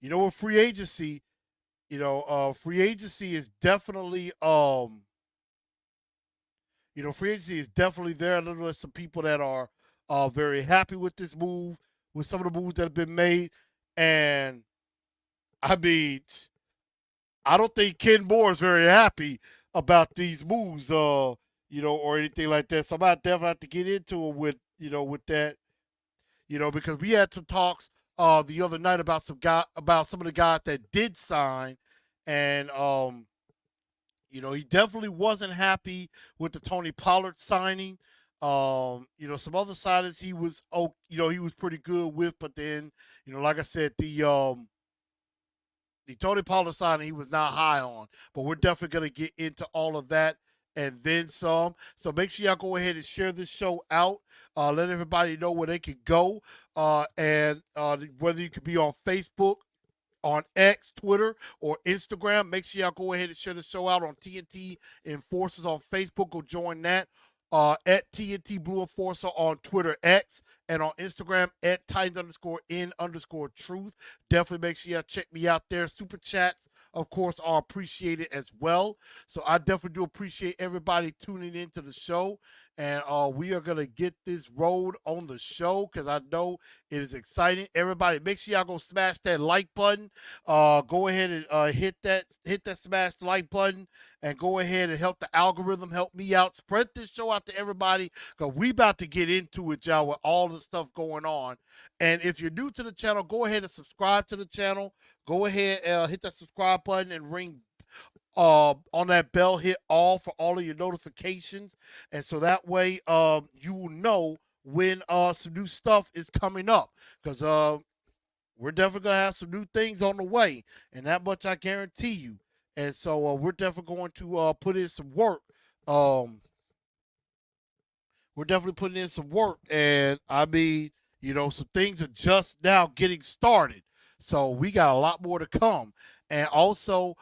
you know, with free agency, free agency is definitely free agency is definitely there. I know there's some people that are very happy with this move, with some of the moves that have been made. And I mean, I don't think Ken Moore is very happy about these moves, or anything like that. So I might definitely have to get into it with that, because we had some talks the other night about some of the guys that did sign, and he definitely wasn't happy with the Tony Pollard signing. Some other signings he was pretty good with, but then, like I said, the Tony Pollard signing he was not high on. But we're definitely gonna get into all of that and then some. So make sure y'all go ahead and share this show out. Let everybody know where they can go, and whether you can be on Facebook, on X, Twitter, or Instagram. Make sure y'all go ahead and share the show out on TNT Enforcers on Facebook. Go join that. At TNT Blue Enforcer on Twitter X, and on Instagram at Titans_N_Truth. Definitely make sure y'all check me out there. Super chats, of course, are appreciated as well. So I definitely do appreciate everybody tuning into the show. And we are going to get this road on the show because I know it is exciting. Everybody, make sure y'all go smash that like button. Go ahead and hit that smash the like button, and go ahead and help the algorithm help me out. Spread this show out to everybody because we about to get into it, y'all, with all the stuff going on. And if you're new to the channel, go ahead and subscribe to the channel. Go ahead and hit that subscribe button and ring on that bell, hit all for all of your notifications, and so that way you will know when some new stuff is coming up, because we're definitely gonna have some new things on the way, and that much I guarantee you. And so we're definitely going to put in some work. We're definitely putting in some work, and I mean, some things are just now getting started. So we got a lot more to come. And also,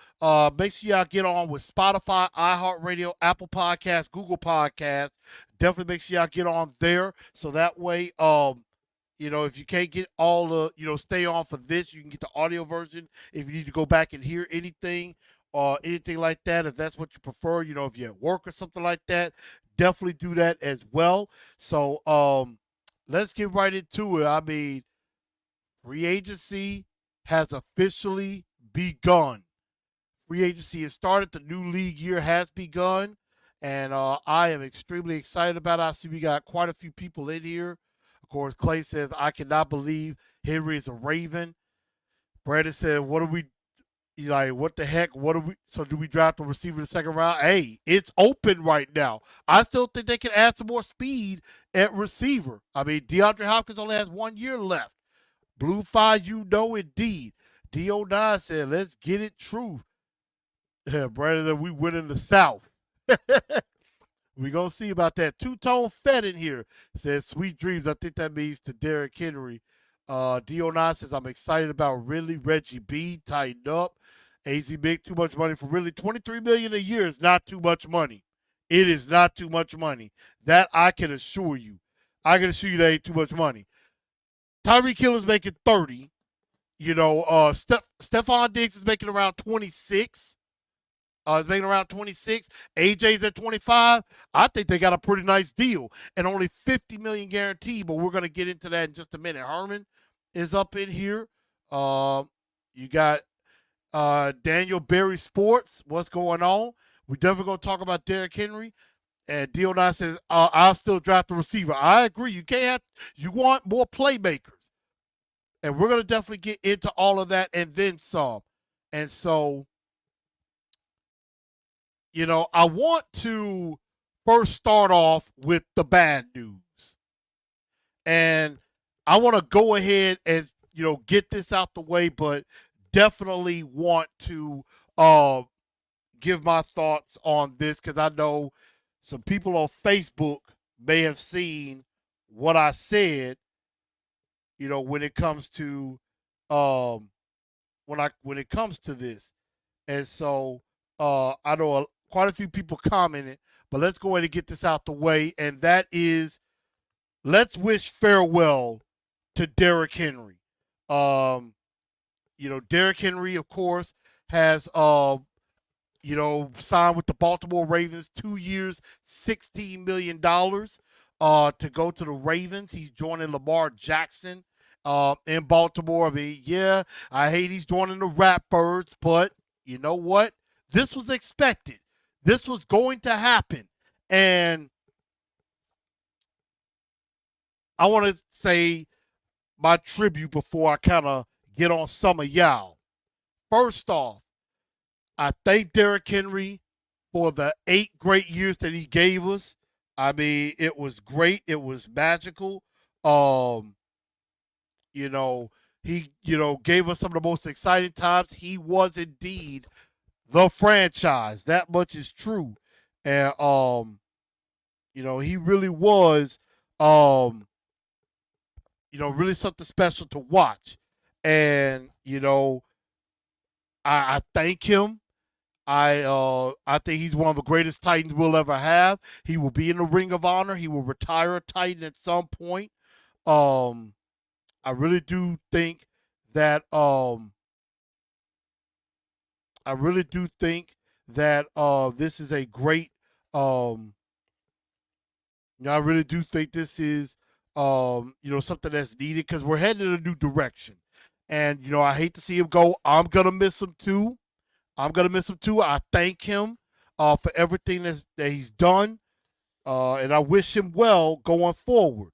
make sure y'all get on with Spotify, iHeartRadio, Apple Podcasts, Google Podcasts. Definitely make sure y'all get on there. So that way, if you can't get all the, stay on for this, you can get the audio version. If you need to go back and hear anything or anything like that, if that's what you prefer, if you're at work or something like that, definitely do that as well. So let's get right into it. I mean, free agency has officially begun. Free agency has started. The new league year has begun. And I am extremely excited about it. I see we got quite a few people in here. Of course, Clay says, I cannot believe Henry is a Raven. Brandon said, what the heck? So do we draft a receiver in the second round? Hey, it's open right now. I still think they can add some more speed at receiver. I mean, DeAndre Hopkins only has 1 year left. Blue 5, indeed. D09 said, let's get it true. Brandon, we win in the South. We're going to see about that. Two-tone Fed in here says, sweet dreams. I think that means to Derrick Henry. D09 says, I'm excited about Ridley. Reggie B, tighten up. AZ Big, too much money for Ridley. $23 million a year is not too much money. It is not too much money. That I can assure you. I can assure you that ain't too much money. Tyreek Hill is making 30. Stephon Diggs is making around 26. Is making around 26. AJ's at 25. I think they got a pretty nice deal, and only $50 million guaranteed. But we're gonna get into that in just a minute. Herman is up in here. You got Daniel Berry Sports. What's going on? We definitely gonna talk about Derrick Henry. And Dion says, I'll still draft a receiver. I agree. You want more playmakers. And we're going to definitely get into all of that and then some. And so, I want to first start off with the bad news. And I want to go ahead and, get this out the way, but definitely want to give my thoughts on this because I know some people on Facebook may have seen what I said, when it comes to when it comes to this. And so I know quite a few people commented, but let's go ahead and get this out the way. And that is, let's wish farewell to Derrick Henry. Derrick Henry, of course, has signed with the Baltimore Ravens, 2 years, $16 million to go to the Ravens. He's joining Lamar Jackson in Baltimore. I mean, yeah, I hate he's joining the Ratbirds, but you know what? This was expected. This was going to happen. And I want to say my tribute before I kind of get on some of y'all. First off, I thank Derrick Henry for the 8 great years that he gave us. I mean, it was great. It was magical. He, gave us some of the most exciting times. He was indeed the franchise. That much is true. And, he really was, really something special to watch. And, I thank him. I think he's one of the greatest Titans we'll ever have. He will be in the Ring of Honor. He will retire a Titan at some point. I really do think that this is a great I really do think this is something that's needed because we're heading in a new direction. And I hate to see him go. I'm gonna miss him too. I thank him for everything that he's done, and I wish him well going forward.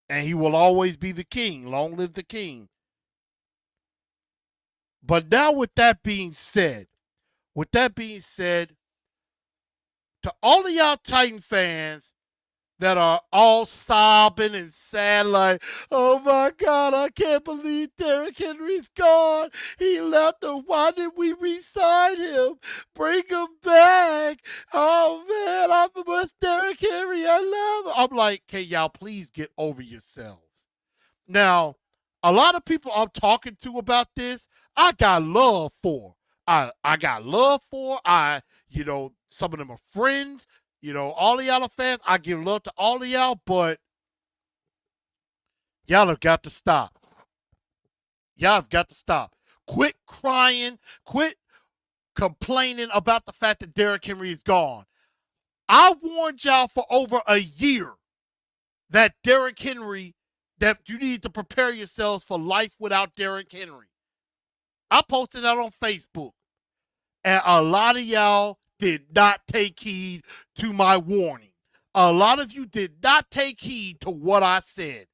And he will always be the king. Long live the king. But now with that being said, to all of y'all Titan fans that are all sobbing and sad like, oh my God, I can't believe Derrick Henry's gone. He left us. Why did we re-sign him? Bring him back. Oh man, I miss Derrick Henry. I love him. I'm like, can y'all please get over yourselves? Now, a lot of people I'm talking to about this, I got love for. I got love for. Some of them are friends. All of y'all are fans. I give love to all of y'all, but y'all have got to stop. Quit crying. Quit complaining about the fact that Derrick Henry is gone. I warned y'all for over a year that that you need to prepare yourselves for life without Derrick Henry. I posted that on Facebook. And a lot of y'all did not take heed to my warning. A lot of you did not take heed to what I said.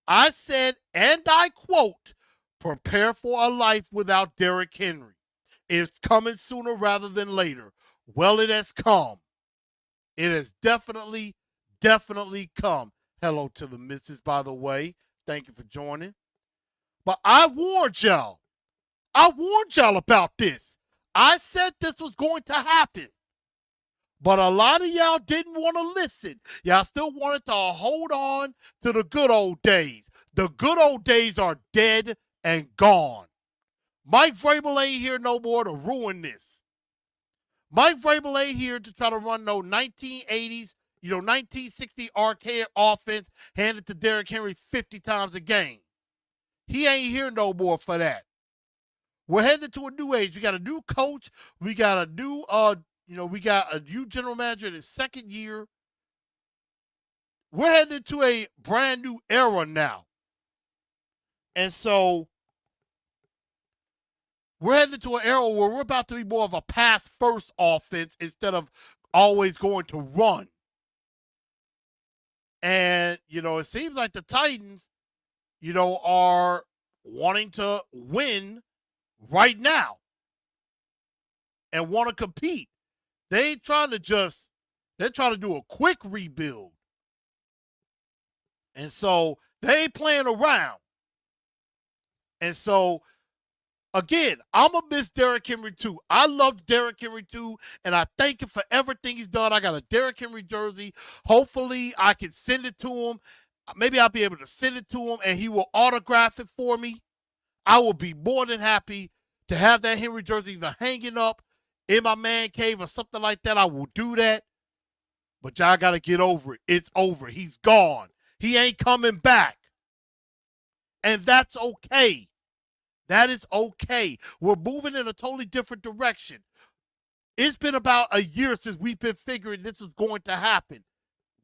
I said, and I quote, prepare for a life without Derrick Henry. It's coming sooner rather than later. Well, it has come. It has definitely come. Hello to the missus, by the way. Thank you for joining. But I warned y'all. About this. I said this was going to happen. But a lot of y'all didn't want to listen. Y'all still wanted to hold on to the good old days. The good old days are dead and gone. Mike Vrabel ain't here no more to ruin this. Mike Vrabel ain't here to try to run no 1980s, 1960 archaic offense handed to Derrick Henry 50 times a game. He ain't here no more for that. We're heading to a new age. We got a new coach. We got a new, we got a new general manager in his second year. We're heading into a brand new era now. And so we're heading into an era where we're about to be more of a pass-first offense instead of always going to run. And, it seems like the Titans, are wanting to win right now and want to compete. They ain't trying to they're trying to do a quick rebuild. And so they ain't playing around. And so, again, I'm going to miss Derrick Henry too. I love Derrick Henry too, and I thank him for everything he's done. I got a Derrick Henry jersey. Hopefully, I can send it to him. Maybe I'll be able to send it to him, and he will autograph it for me. I will be more than happy to have that Henry jersey either hanging up in my man cave or something like that. I will do that. But y'all got to get over it. It's over. He's gone. He ain't coming back. And that's okay. That is okay. We're moving in a totally different direction. It's been about a year since we've been figuring this was going to happen.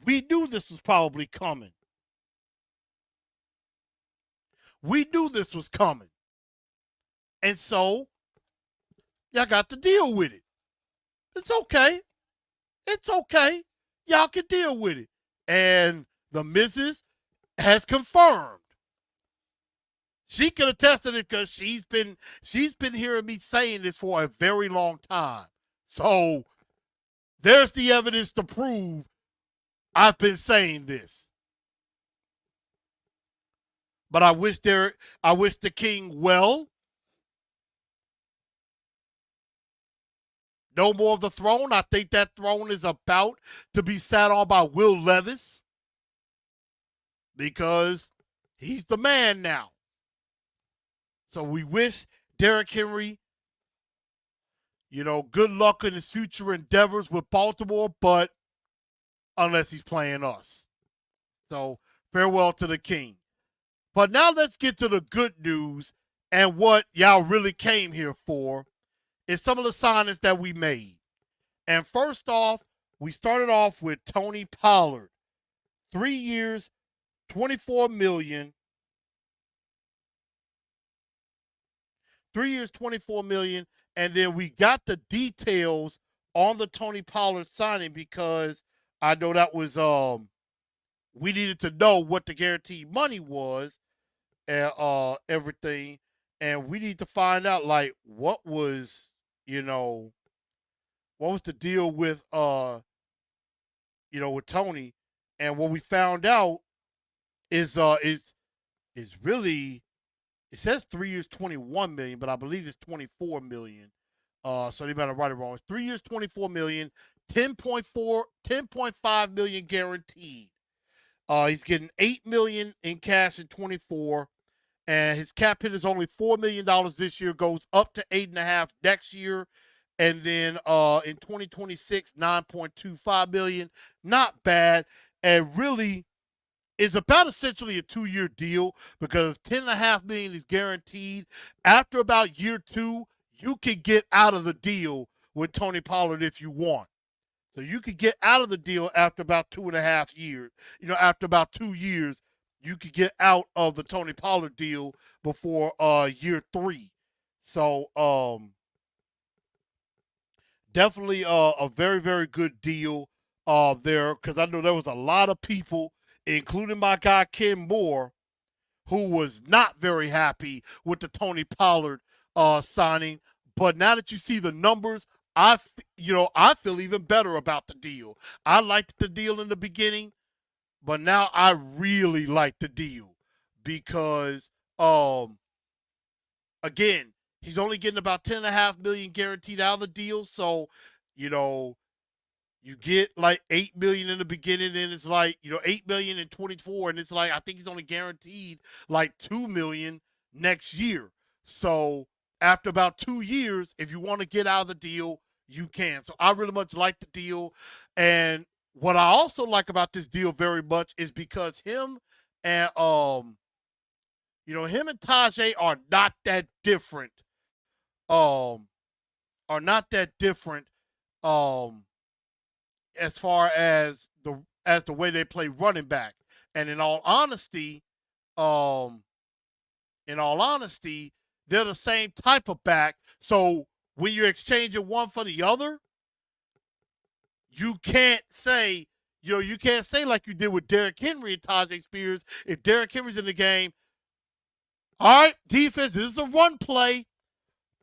We knew this was probably coming. We knew this was coming. And so, y'all got to deal with it. It's okay. It's okay. Y'all can deal with it. And the missus has confirmed. She can attest to it because she's been hearing me saying this for a very long time. So there's the evidence to prove I've been saying this. But I wish the king well. No more of the throne. I think that throne is about to be sat on by Will Levis because he's the man now. So we wish Derrick Henry, good luck in his future endeavors with Baltimore, but unless he's playing us. So farewell to the king. But now let's get to the good news and what y'all really came here for is some of the signings that we made. And first off, we started off with Tony Pollard. 3 years, $24 million. 3 years, $24 million. And then we got the details on the Tony Pollard signing because I know that was we needed to know what the guaranteed money was and everything. And we need to find out what was what was the deal with with Tony. And what we found out is really, it says 3 years, $21 million, but I believe it's $24 million. So they better write it wrong. It's 3 years, $24 million, 10.5 million guaranteed. He's getting $8 million in cash in 24, and his cap hit is only $4 million this year, goes up to 8.5 next year, and then in 2026, 9.25 million. Not bad, and really is about essentially a 2-year deal because $10.5 million is guaranteed. After about year 2, you can get out of the deal with Tony Pollard if you want. So you could get out of the deal after about 2.5 years. After about 2 years, you could get out of the Tony Pollard deal before year 3. So definitely a very, very good deal there because I know there was a lot of people, including my guy Ken Moore, who was not very happy with the Tony Pollard signing. But now that you see the numbers, I feel even better about the deal. I liked the deal in the beginning, but now I really like the deal because, again, he's only getting about $10.5 million guaranteed out of the deal. So, you get like $8 million in the beginning, and it's like, $8 million in 24, and it's like I think he's only guaranteed like $2 million next year. So after about 2 years, if you want to get out of the deal, you can. So I really much like the deal. And what I also like about this deal very much is because him and Tajay are not that different. As far as the way they play running back. And in all honesty, they're the same type of back. So when you're exchanging one for the other, you can't say like you did with Derrick Henry and Tajay Spears. If Derrick Henry's in the game, all right, defense, this is a run play.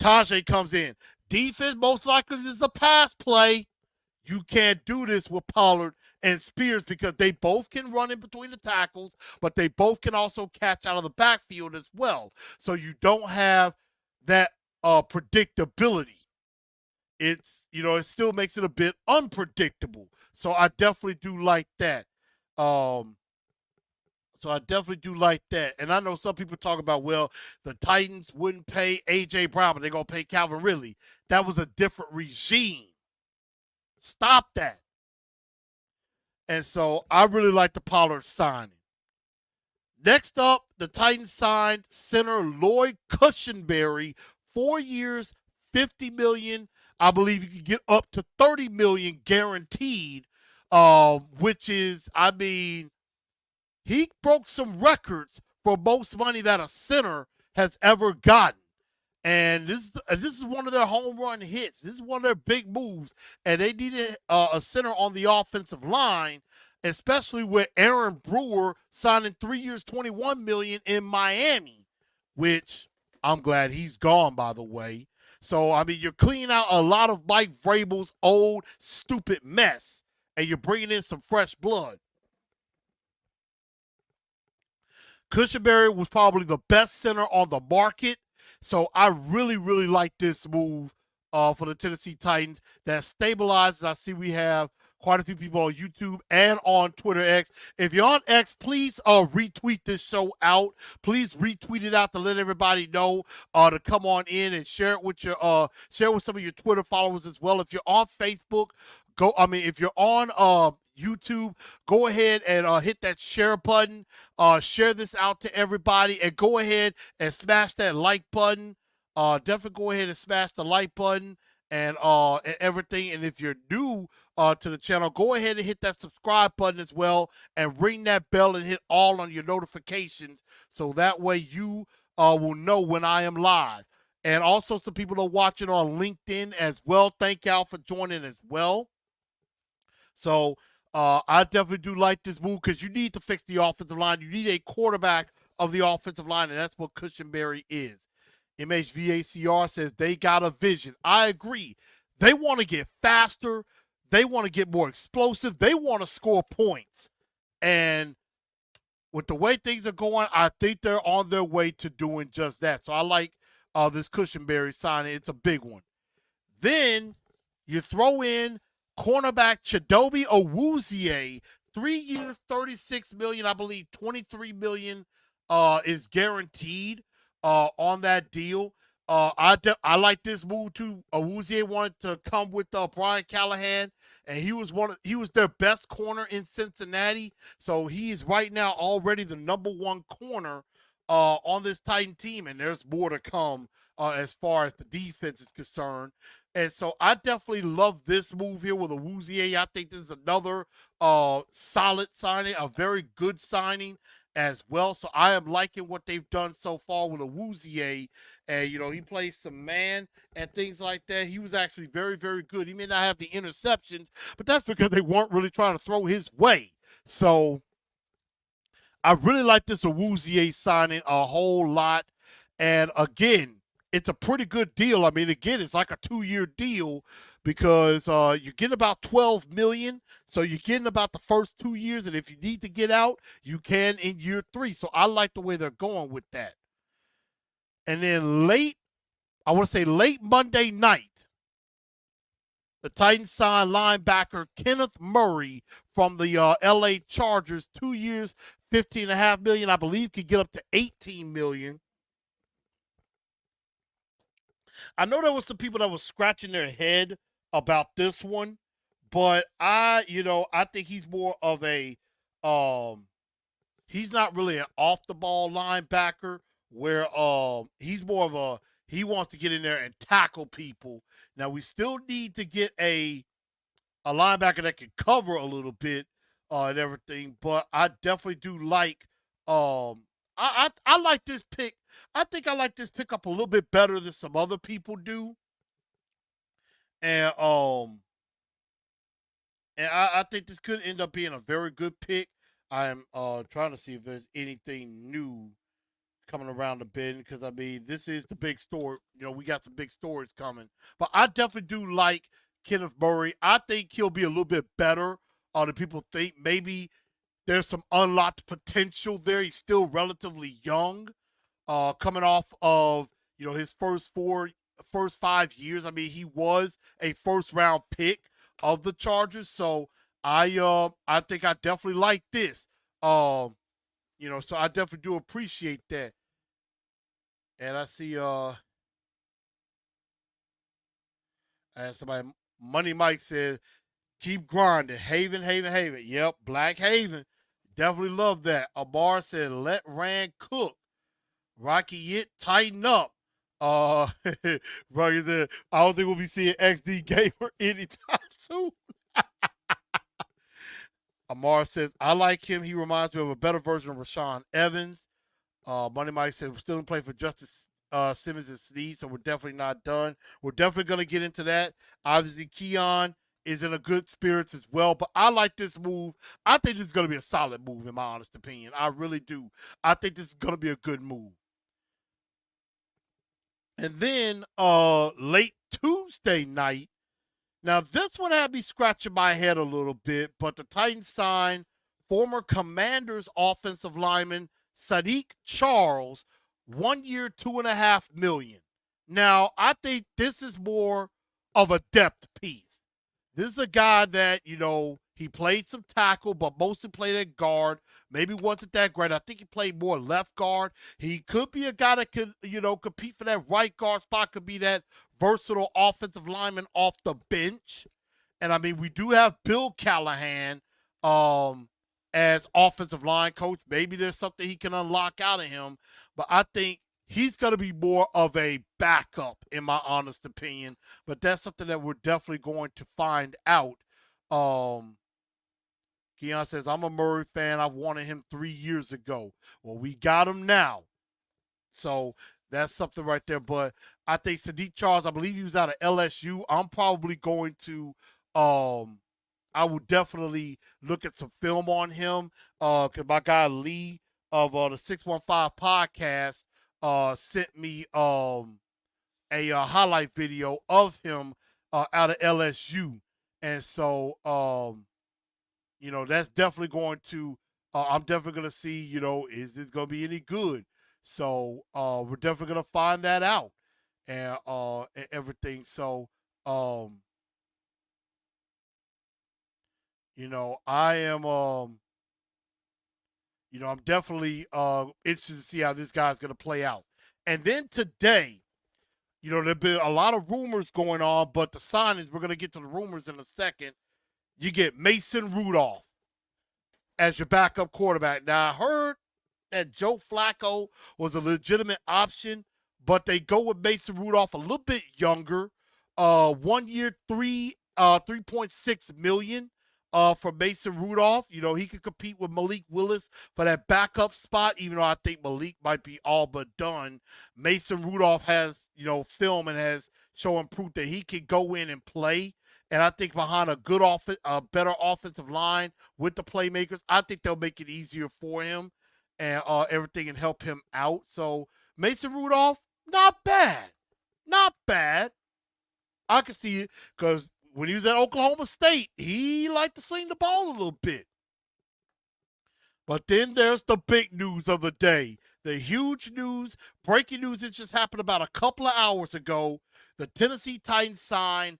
Tajay comes in. Defense, most likely this is a pass play. You can't do this with Pollard and Spears because they both can run in between the tackles, but they both can also catch out of the backfield as well. So you don't have that predictability. It still makes it a bit unpredictable. So I definitely do like that. And I know some people talk about, well, the Titans wouldn't pay A.J. Brown, but they're going to pay Calvin Ridley. That was a different regime. Stop that. And so I really like the Pollard signing. Next up, the Titans signed center Lloyd Cushenberry, 4 years, $50 million. I believe you can get up to $30 million guaranteed, which is, I mean, he broke some records for most money that a center has ever gotten. And this is one of their home run hits. This is one of their big moves, and they needed a center on the offensive line, especially with Aaron Brewer signing 3 years, $21 million in Miami, which I'm glad he's gone, by the way. So I mean, you're cleaning out a lot of Mike Vrabel's old stupid mess, and you're bringing in some fresh blood. Cushenberry was probably the best center on the market. So I really, really like this move for the Tennessee Titans that stabilizes. I see we have quite a few people on YouTube and on Twitter X. If you're on X, please retweet this show out. Please retweet it out to let everybody know to come on in and share it with your share with some of your Twitter followers as well. If you're on Facebook, if you're on YouTube, go ahead and hit that share button. Share this out to everybody, and go ahead and smash that like button. Definitely go ahead and smash the like button and everything. And if you're new to the channel, go ahead and hit that subscribe button as well, and ring that bell and hit all on your notifications, so that way you will know when I am live. And also, some people are watching on LinkedIn as well. Thank y'all for joining as well. So I definitely do like this move, because you need to fix the offensive line. You need a quarterback of the offensive line, and that's what Cushenberry is. MHVACR says they got a vision. I agree. They want to get faster. They want to get more explosive. They want to score points. And with the way things are going, I think they're on their way to doing just that. So I like this Cushenberry signing. It's a big one. Then you throw in cornerback Chidobe Awuzie, 3 years, $36 million. I believe $23 million is guaranteed on that deal. I like this move too. Awuzie wanted to come with Brian Callahan, and he was their best corner in Cincinnati. So he is right now already the #1 corner on this Titan team, and there's more to come as far as the defense is concerned. And so I definitely love this move here with Awuzie. I think this is another solid signing, a very good signing as well. So I am liking what they've done so far with Awuzie. And, he plays some man and things like that. He was actually very, very good. He may not have the interceptions, but that's because they weren't really trying to throw his way. So I really like this Awuzie signing a whole lot. And again, it's a pretty good deal. I mean, again, it's like a 2-year deal, because you get about $12 million. So you're getting about the first 2 years. And if you need to get out, you can in year 3. So I like the way they're going with that. And then late Monday night, the Titans signed linebacker Kenneth Murray from the LA Chargers, 2 years, $15.5 million. I believe could get up to $18 million. I know there was some people that was scratching their head about this one, but I think he's more of a he's not really an off the ball linebacker, where he's more of a, he wants to get in there and tackle people. Now we still need to get a linebacker that can cover a little bit and everything, but I definitely do like I like this pick. I think I like this pickup a little bit better than some other people do. And I think this could end up being a very good pick. I'm trying to see if there's anything new coming around the bend, because I mean, this is the big story. We got some big stories coming. But I definitely do like Kenneth Murray. I think he'll be a little bit better than people think. Maybe there's some unlocked potential there. He's still relatively young, coming off of his first 5 years. I mean, he was a first-round pick of the Chargers, so I think I definitely like this. So I definitely do appreciate that. And I see as somebody, Money Mike says, keep grinding. Haven. Yep, Black Haven. Definitely love that. Amar said, let Rand cook. Rocky it, tighten up. Rocky said, I don't think we'll be seeing XD Gamer anytime soon. Amar says, I like him. He reminds me of a better version of Rashawn Evans. Money Mike said, we're still in play for Justice Simmons and Sneed, so we're definitely not done. We're definitely going to get into that. Obviously, Keon is in a good spirits as well, but I like this move. I think this is going to be a solid move, in my honest opinion. I really do. I think this is going to be a good move. And then late Tuesday night, now this one had me scratching my head a little bit, but the Titans signed former Commanders offensive lineman Sadiq Charles, 1 year, $2.5 million. Now, I think this is more of a depth piece. This is a guy that, he played some tackle, but mostly played at guard. Maybe wasn't that great. I think he played more left guard. He could be a guy that could, compete for that right guard spot, could be that versatile offensive lineman off the bench. And, I mean, we do have Bill Callahan as offensive line coach. Maybe there's something he can unlock out of him. But I think he's going to be more of a backup, in my honest opinion. But that's something that we're definitely going to find out. Keon says, I'm a Murray fan. I've wanted him 3 years ago. Well, we got him now. So that's something right there. But I think Sadiq Charles, I believe he was out of LSU. I'm probably going to I would definitely look at some film on him. Because my guy Lee of the 615 podcast sent me a highlight video of him out of LSU. And so, that's definitely going to, I'm definitely going to see, is this going to be any good? So we're definitely going to find that out and everything. So, I am, I'm definitely interested to see how this guy's going to play out. And then today, there have been a lot of rumors going on, but the signings, we're going to get to the rumors in a second. You get Mason Rudolph as your backup quarterback. Now, I heard that Joe Flacco was a legitimate option, but they go with Mason Rudolph a little bit younger. 1 year, $3.6 million for Mason Rudolph. He could compete with Malik Willis for that backup spot, even though I think Malik might be all but done. Mason Rudolph has, film and has shown proof that he can go in and play. And I think behind a better offensive line with the playmakers, I think they'll make it easier for him and everything and help him out. So Mason Rudolph, not bad. Not bad. I can see it because when he was at Oklahoma State, he liked to sling the ball a little bit. But then there's the big news of the day. The huge news, breaking news that just happened about a couple of hours ago. The Tennessee Titans signed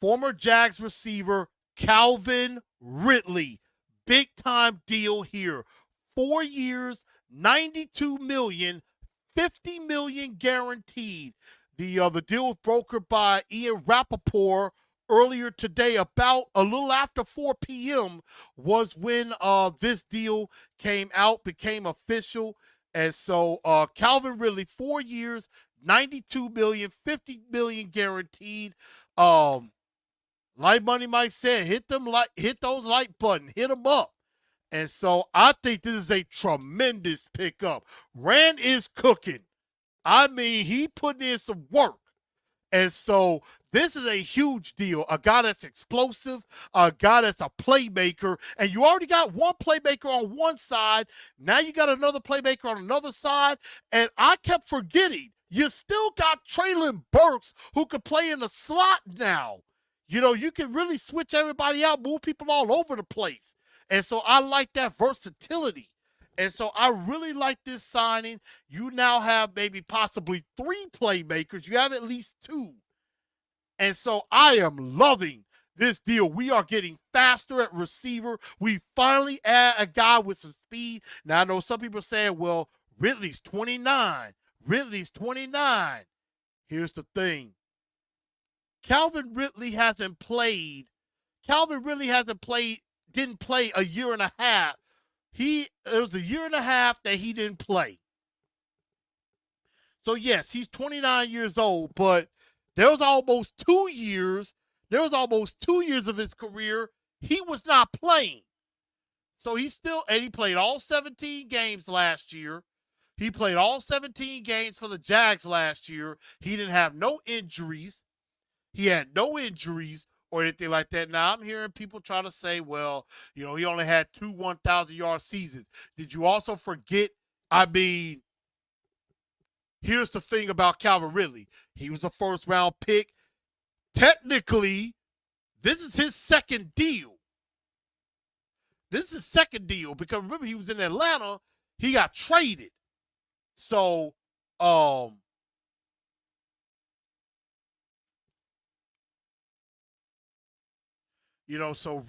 former Jags receiver Calvin Ridley. Big time deal here. 4 years, $92 million, $50 million guaranteed. The deal was brokered by Ian Rappaport earlier today, about a little after 4 p.m. was when this deal came out, became official. And so Calvin Ridley, 4 years, $92 million, $50 million guaranteed. Like Money Mike said, hit those like button, hit them up. And so I think this is a tremendous pickup. Rand is cooking. I mean, he put in some work. And so this is a huge deal. A guy that's explosive, a guy that's a playmaker, and you already got one playmaker on one side. Now you got another playmaker on another side. And I kept forgetting, you still got Treylon Burks who can play in the slot now. You can really switch everybody out, move people all over the place. And so I like that versatility. And so I really like this signing. You now have maybe possibly 3 playmakers. You have at least 2. And so I am loving this deal. We are getting faster at receiver. We finally add a guy with some speed. Now, I know some people saying, well, Ridley's 29. Ridley's 29. Here's the thing. Calvin Ridley didn't play a year and a half it was a year and a half that he didn't play. So yes, he's 29 years old, but there was almost 2 years. There was almost 2 years of his career he was not playing. So he played all 17 games last year. He played all 17 games for the Jags last year. He didn't have no injuries. He had no injuries or anything like that. Now, I'm hearing people try to say, well, he only had 2 1,000-yard seasons. Did you also forget? I mean, here's the thing about Calvin Ridley. He was a first-round pick. Technically, this is his second deal. This is his second deal because remember, he was in Atlanta. He got traded. So, so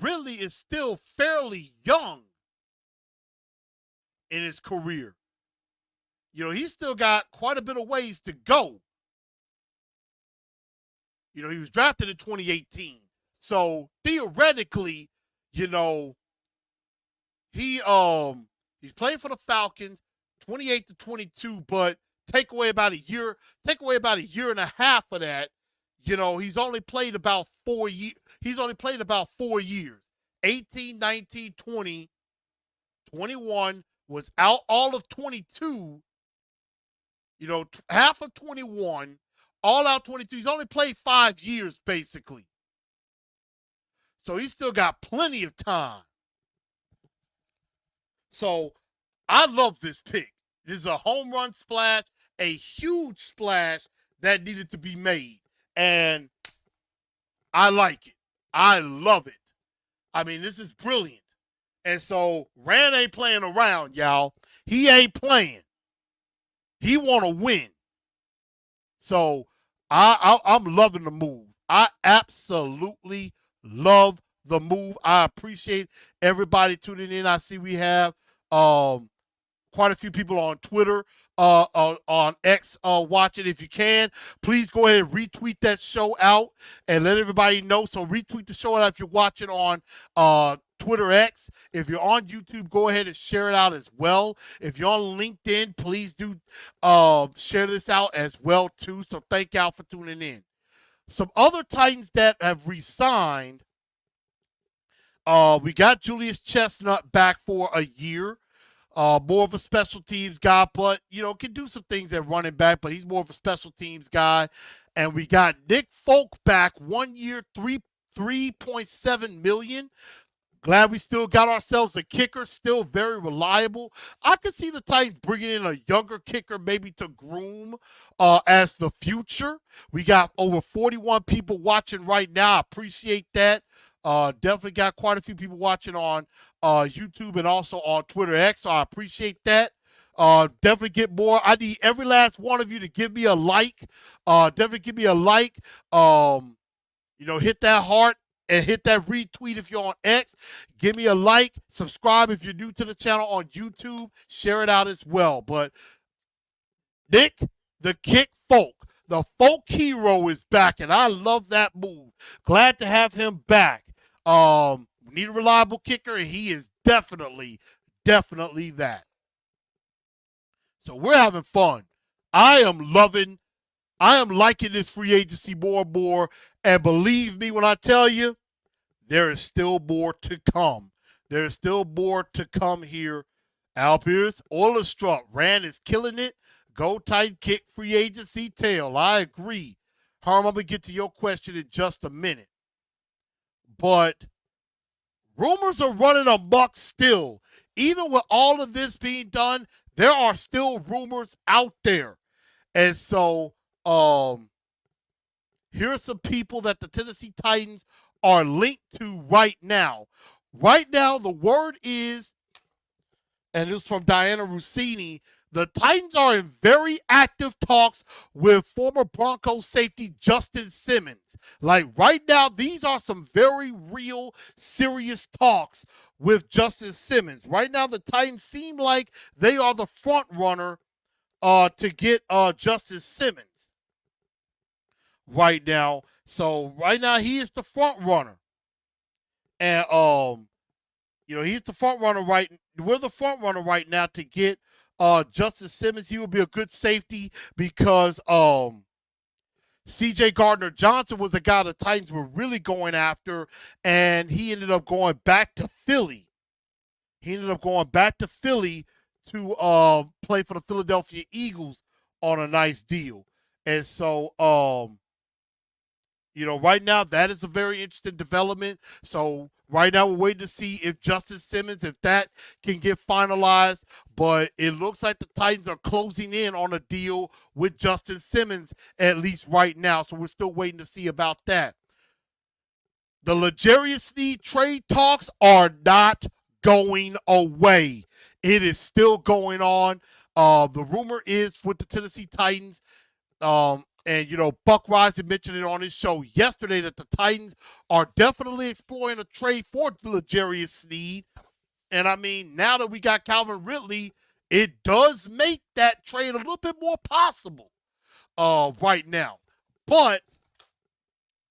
Ridley is still fairly young in his career. He's still got quite a bit of ways to go. He was drafted in 2018. So theoretically, he's playing for the Falcons 28 to 22, but take away about a year and a half of that, he's only played about 4 years. He's only played about 4 years. 18, 19, 20, 21 was out all of 22. Half of 21, all out 22. He's only played 5 years, basically. So he's still got plenty of time. So I love this pick. This is a home run splash, a huge splash that needed to be made. And I like it. I love it. I mean, this is brilliant. And so Rand ain't playing around, y'all. He ain't playing. He want to win. So I'm loving the move. I absolutely love the move. I appreciate everybody tuning in. I see we have quite a few people on Twitter, on X watching. If you can, please go ahead and retweet that show out and let everybody know. So retweet the show out if you're watching on Twitter X. If you're on YouTube, go ahead and share it out as well. If you're on LinkedIn, please do share this out as well too. So thank y'all for tuning in. Some other Titans that have re-signed. We got Julius Chestnut back for a year. More of a special teams guy, but, can do some things at running back, but he's more of a special teams guy. And we got Nick Folk back 1 year, $3.7 million. Glad we still got ourselves a kicker, still very reliable. I could see the Titans bringing in a younger kicker maybe to groom as the future. We got over 41 people watching right now. I appreciate that. Definitely got quite a few people watching on YouTube and also on Twitter X, so I appreciate that. Definitely get more. I need every last one of you to give me a like. Definitely give me a like. Hit that heart and hit that retweet if you're on X. Give me a like. Subscribe if you're new to the channel on YouTube. Share it out as well. But Nick, the Kick Folk, the folk hero is back, and I love that move. Glad to have him back. We need a reliable kicker, and he is definitely that. So we're having fun. I am liking this free agency more and more. And believe me when I tell you, there is still more to come. There is still more to come here. Al Pierce, Oilestruck, Rand is killing it. Go Titan Kick free agency tail. I agree. Harm, I'm going to get to your question in just a minute. But rumors are running amok still. Even with all of this being done, there are still rumors out there. And so, here are some people that the Tennessee Titans are linked to right now. Right now, the word is, and this is from Diana Rossini, the Titans are in very active talks with former Broncos safety Justin Simmons. Like right now, these are some very real, serious talks with Justin Simmons. Right now, the Titans seem like they are the front runner to get Justin Simmons right now. So right now, he is the front runner. And, he's the front runner we're the front runner right now to get Justice Simmons. He would be a good safety because C.J. Gardner-Johnson was a guy the Titans were really going after, and he ended up going back to Philly. He ended up going back to Philly to play for the Philadelphia Eagles on a nice deal. And so, right now that is a very interesting development. So right now we're waiting to see if Justice Simmons, if that can get finalized. But it looks like the Titans are closing in on a deal with Justin Simmons, at least right now. So we're still waiting to see about that. The L'Jarius Sneed trade talks are not going away. It is still going on. The rumor is with the Tennessee Titans, and Buck Rising mentioned it on his show yesterday that the Titans are definitely exploring a trade for L'Jarius Sneed. And I mean, now that we got Calvin Ridley, it does make that trade a little bit more possible right now. But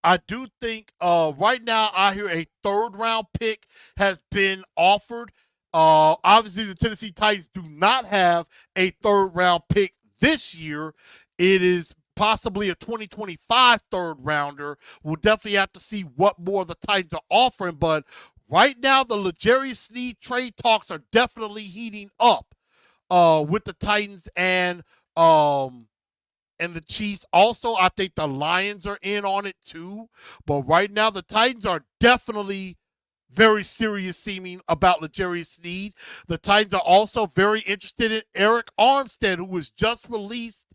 I do think right now I hear a third-round pick has been offered. Obviously, the Tennessee Titans do not have a third-round pick this year. It is possibly a 2025 third-rounder. We'll definitely have to see what more the Titans are offering. But right now, the L'Jarius Sneed trade talks are definitely heating up with the Titans and the Chiefs. Also, I think the Lions are in on it too. But right now, the Titans are definitely very serious seeming about L'Jarius Sneed. The Titans are also very interested in Eric Armstead, who was just released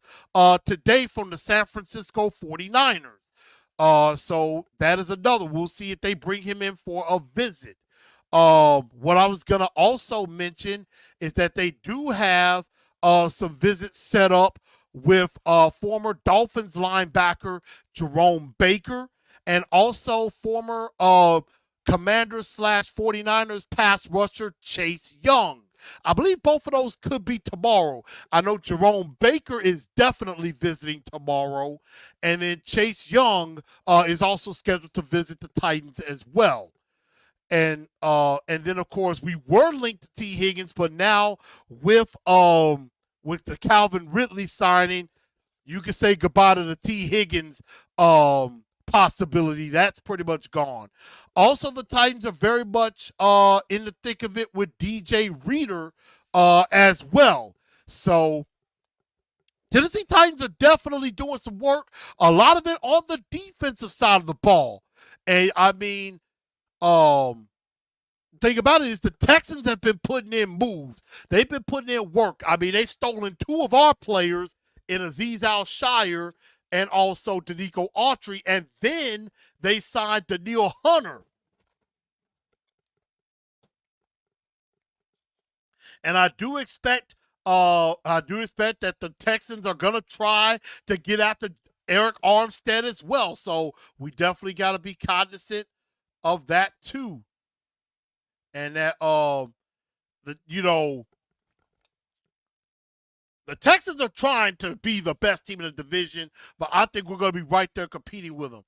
today from the San Francisco 49ers. So that is another. We'll see if they bring him in for a visit. What I was going to also mention is that they do have some visits set up with former Dolphins linebacker Jerome Baker and also former Commanders/49ers pass rusher Chase Young. I believe both of those could be tomorrow. I know Jerome Baker is definitely visiting tomorrow, and then Chase Young is also scheduled to visit the Titans as well. And then of course we were linked to T. Higgins, but now with the Calvin Ridley signing, you can say goodbye to the T. Higgins possibility. That's pretty much gone. Also, the Titans are very much in the thick of it with DJ Reader as well. So Tennessee Titans are definitely doing some work. A lot of it on the defensive side of the ball. And I mean, thing about it is the Texans have been putting in moves. They've been putting in work. I mean, they've stolen two of our players in Azeez Al-Shaair and also Danico Autry, and then they signed Danielle Hunter. And I do expect that the Texans are gonna try to get after Eric Armstead as well. So we definitely got to be cognizant of that too. And that the Texans are trying to be the best team in the division, but I think we're going to be right there competing with them.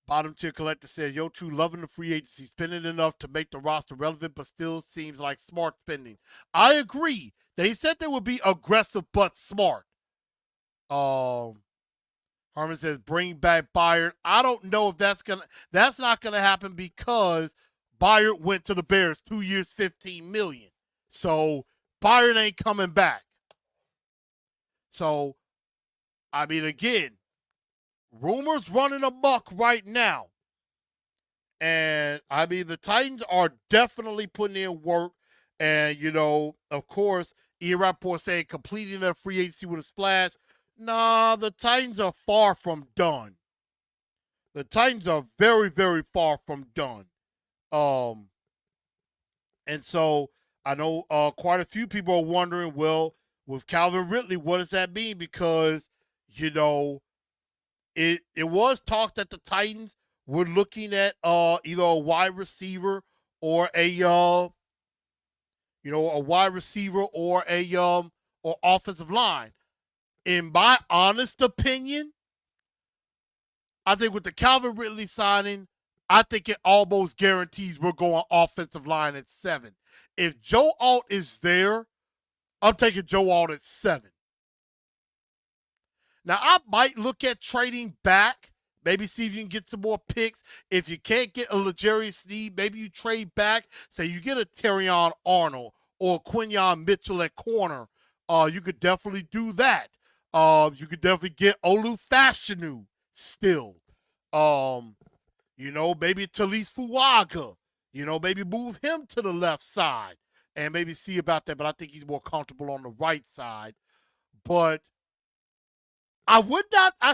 Bottom tier collector says, Yo True, loving the free agency, spending enough to make the roster relevant, but still seems like smart spending. I agree. They said they would be aggressive but smart. Harmon says, bring back Byard. I don't know if that's not gonna happen because Byard went to the Bears 2 years, $15 million. So Byard ain't coming back. So, I mean, again, rumors running amok right now. And, I mean, the Titans are definitely putting in work. And, of course, Ian Rappaport saying completing their free agency with a splash. Nah, the Titans are far from done. The Titans are very, very far from done. And so I know quite a few people are wondering, well, with Calvin Ridley, what does that mean? Because, it was talked that the Titans were looking at either a wide receiver or a wide receiver or or offensive line. In my honest opinion, I think with the Calvin Ridley signing, I think it almost guarantees we're going offensive line at 7. If Joe Alt is there, I'm taking Joe Alt at 7. Now, I might look at trading back, maybe see if you can get some more picks. If you can't get a L'Jarius Sneed, maybe you trade back. Say you get a Terrion Arnold or Quinyon Mitchell at corner. You could definitely do that. You could definitely get Olu Fashanu still. Maybe Talise Fuaga. Maybe move him to the left side and maybe see about that. But I think he's more comfortable on the right side. But I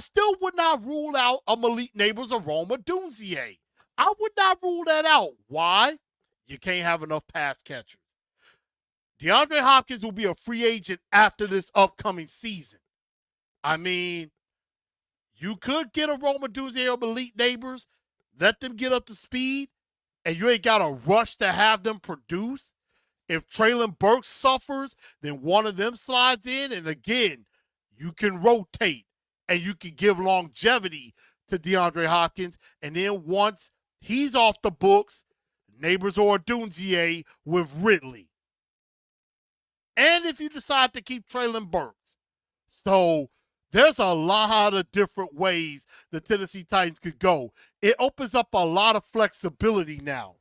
still would not rule out a Malik Neighbors or Rome Odunze. I would not rule that out. Why? You can't have enough pass catchers. DeAndre Hopkins will be a free agent after this upcoming season. I mean, you could get a Rome Odunze or Malik Neighbors, let them get up to speed, and you ain't got to rush to have them produce. If Treylon Burks suffers, then one of them slides in, and again, you can rotate and you can give longevity to DeAndre Hopkins. And then once he's off the books, Neighbors or Odunze with Ridley. And if you decide to keep Treylon Burks. So there's a lot of different ways the Tennessee Titans could go. It opens up a lot of flexibility now.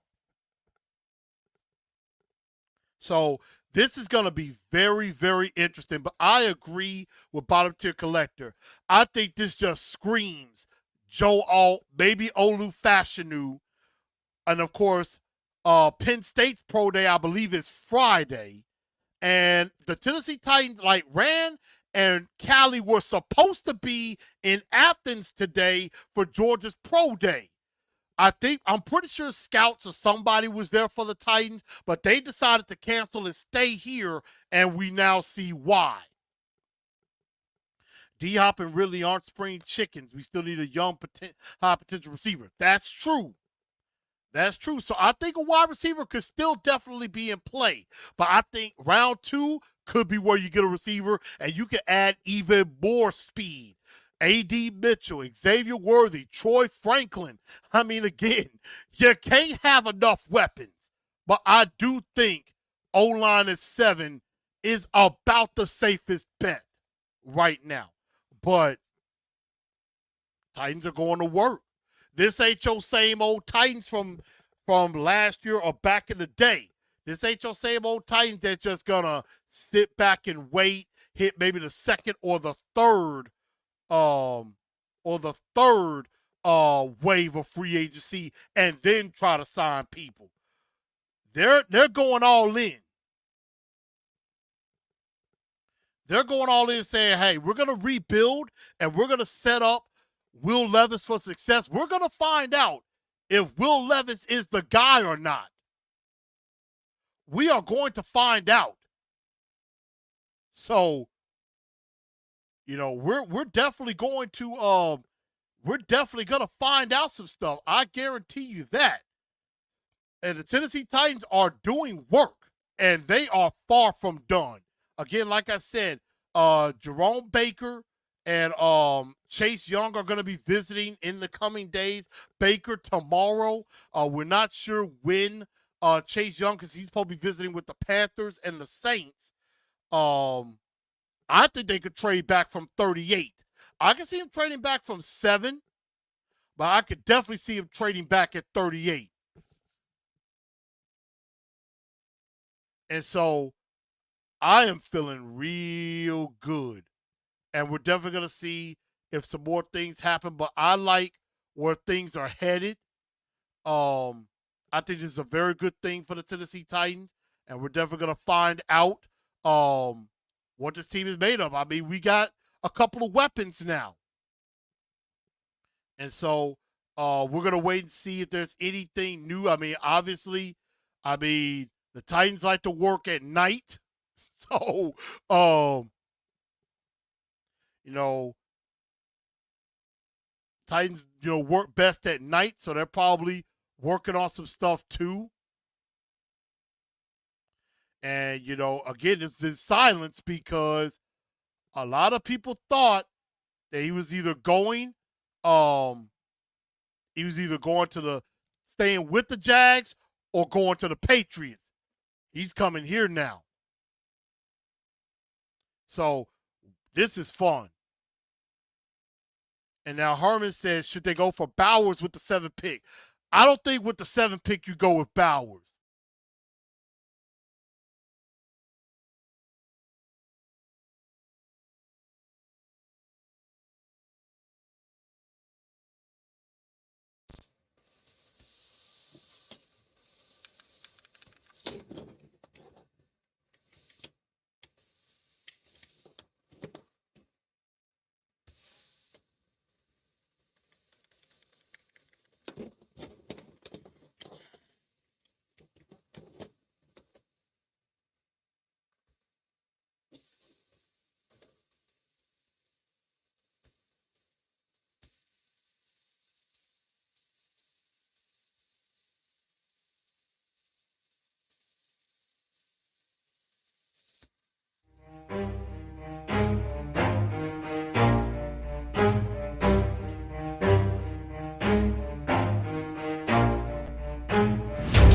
So this is going to be very, very interesting. But I agree with Bottom Tier Collector. I think this just screams Joe Alt, maybe Olu Fashanu. And, of course, Penn State's Pro Day, I believe, is Friday. And the Tennessee Titans, Rand and Callie were supposed to be in Athens today for Georgia's Pro Day. I'm pretty sure scouts or somebody was there for the Titans, but they decided to cancel and stay here, and we now see why. D-Hop and Ridley aren't spring chickens. We still need a young, high potential receiver. That's true. That's true. So I think a wide receiver could still definitely be in play. But I think round 2 could be where you get a receiver, and you can add even more speed. A.D. Mitchell, Xavier Worthy, Troy Franklin. I mean, again, you can't have enough weapons. But I do think O-line at 7 is about the safest bet right now. But Titans are going to work. This ain't your same old Titans from last year or back in the day. This ain't your same old Titans that's just going to sit back and wait, hit maybe the second or the third wave of free agency and then try to sign people. They're going all in. They're going all in saying, hey, we're going to rebuild and we're going to set up Will Levis for success. We're going to find out if Will Levis is the guy or not. We are going to find out. So, we're definitely going to find out some stuff. I guarantee you that. And the Tennessee Titans are doing work, and they are far from done. Again, like I said, Jerome Baker and Chase Young are going to be visiting in the coming days. Baker tomorrow. We're not sure when Chase Young, because he's supposed to be visiting with the Panthers and the Saints. I think they could trade back from 38. I can see him trading back from 7, but I could definitely see him trading back at 38. And so I am feeling real good. And we're definitely going to see if some more things happen. But I like where things are headed. I think this is a very good thing for the Tennessee Titans. And we're definitely going to find out what this team is made of. I mean, we got a couple of weapons now. And so we're going to wait and see if there's anything new. I mean, obviously, the Titans like to work at night. So, Titans, work best at night. So they're probably working on some stuff too. And, again, it's in silence because a lot of people thought that he was either going to staying with the Jags or going to the Patriots. He's coming here now. So this is fun. And now Herman says, should they go for Bowers with the 7th pick? I don't think with the 7th pick you go with Bowers.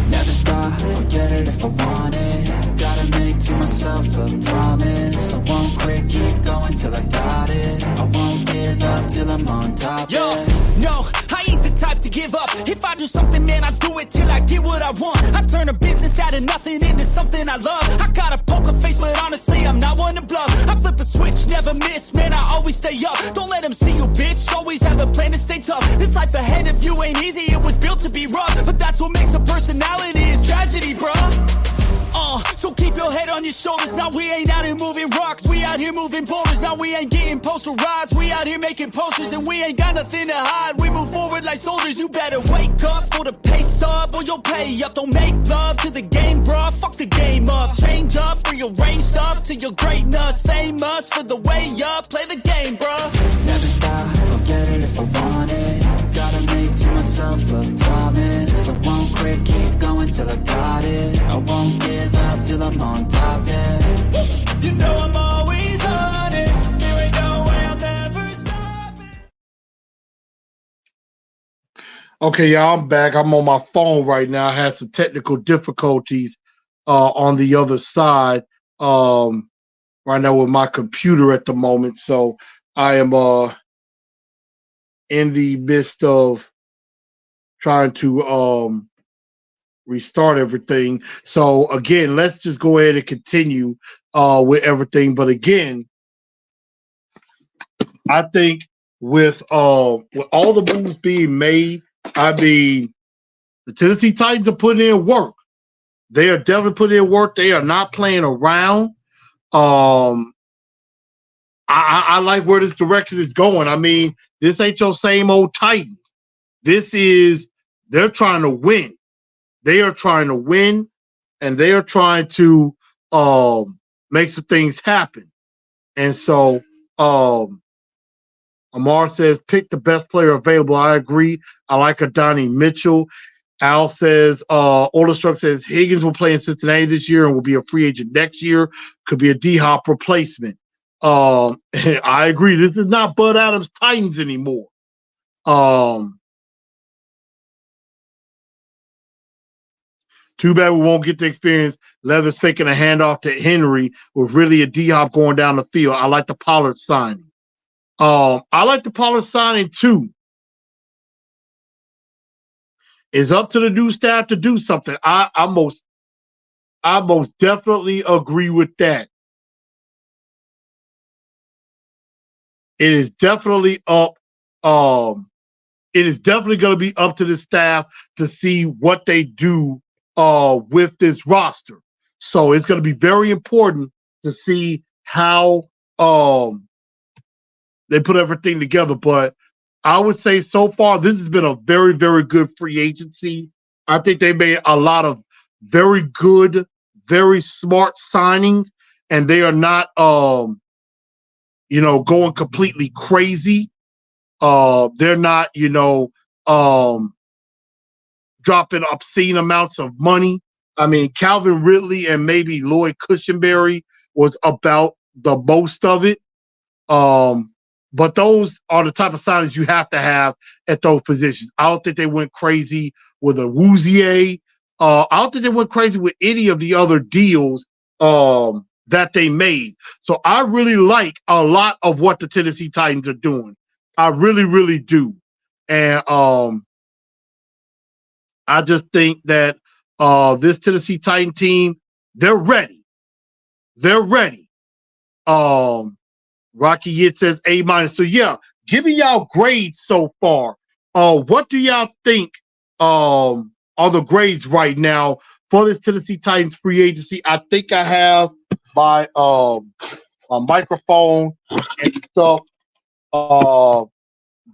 Never stop, I'll get it if I want it. Gotta make to myself a promise. I won't quit, keep going till I got it. I won't give up till I'm on top. Yo, no, I ain't the type to give up. If I do something, man, I do it till I get what I want. I turn a business out of nothing into something I love. I got a poker face, but honestly, I'm not one to bluff. I flip a switch, never miss, man, I always stay up. Don't let them see you, bitch, always have a plan to stay tough. This life ahead of you ain't easy, it was built to be rough. But that's what makes a personality, is tragedy, bruh. So keep your head on your shoulders. Now we ain't out here moving rocks, we out here moving boulders. Now we ain't getting posterized, we out here making posters. And we ain't got nothing to hide, we move forward like soldiers. You better wake up for the pay stub, or you'll pay up. Don't make love to the game, bruh, fuck the game up. Change up, rearrange stuff to your greatness. Same us for the way up, play the game, bruh. Never stop, I'll get it if I want it. Gotta make to myself a promise. I won't quit, keep going till I got it. I won't give up till I'm on top, yeah. You know I'm always honest, there ain't no way I'll never stop it. Okay, y'all, I'm back. I'm on my phone right now. I had some technical difficulties on the other side right now with my computer at the moment. So I am in the midst of trying to restart everything. So again, let's just go ahead and continue with everything. But again, I think with all the moves being made, I mean, the Tennessee Titans are putting in work. They are definitely putting in work. They are not playing around. I like where this direction is going. I mean, this ain't your same old Titans. They're trying to win. They are trying to win, and they are trying to make some things happen. And so Amar says, pick the best player available. I agree. I like Adonai Mitchell. Al says, Olderstruck says, Higgins will play in Cincinnati this year and will be a free agent next year. Could be a D-Hop replacement. I agree. This is not Bud Adams Titans anymore. Too bad we won't get to experience Levis faking a handoff to Henry with really a D-Hop going down the field. I like the Pollard signing. I like the Pollard signing too. It's up to the new staff to do something. I most definitely agree with that. It is definitely up. It is definitely going to be up to the staff to see what they do with this roster. So it's going to be very important to see how they put everything together. But I would say so far, this has been a very, very good free agency. I think they made a lot of very good, very smart signings, and they are not, going completely crazy. They're not, dropping obscene amounts of money. I mean, Calvin Ridley and maybe Lloyd Cushenberry was about the most of it. But those are the type of signings you have to have at those positions. I don't think they went crazy with a Wouzier. I don't think they went crazy with any of the other deals that they made. So I really like a lot of what the Tennessee Titans are doing. I really, really do. And I just think that this Tennessee Titan team, they're ready. They're ready. Rocky Yit says A minus. So yeah, give me y'all grades so far. What do y'all think are the grades right now for this Tennessee Titans free agency? I think I have my microphone and stuff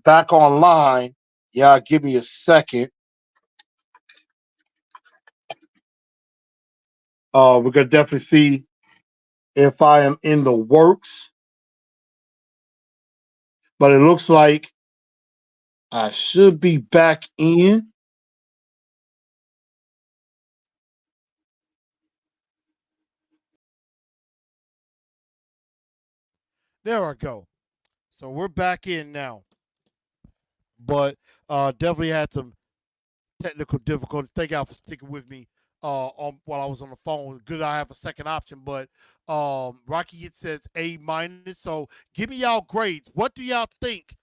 back online. Yeah, give me a second. We're gonna definitely see if I am in the works, but it looks like I should be back in. There I go. So we're back in now. But definitely had some technical difficulties. Thank y'all for sticking with me while I was on the phone. Good I have a second option, but Rocky It says A minus. So give me y'all grades. What do y'all think